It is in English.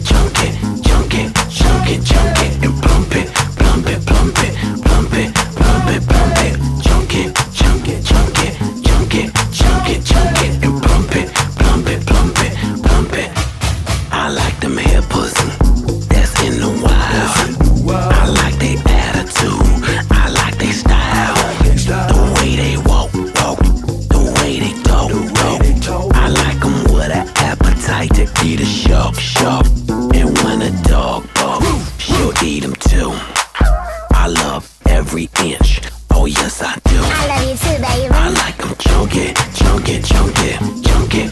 it, chunk it, chunk it, chunk it, chunk it, and plump it, plump it, plump it, plump it, plump it, plump it, chunk it, chunk it, chunk it, chunk it, chunk it, chunk it, and plump it, plump it, plump it, plump it. I like them hair pussy, that's in the wild. I like they attitude, I like they style. The way they walk, walk, the way they talk, talk. I like them with an appetite to eat a shark, shark. And when a dog bark, she'll eat him too. I love every inch, oh yes I do. I love you too, baby. I like them chunky, chunky, chunky, chunky,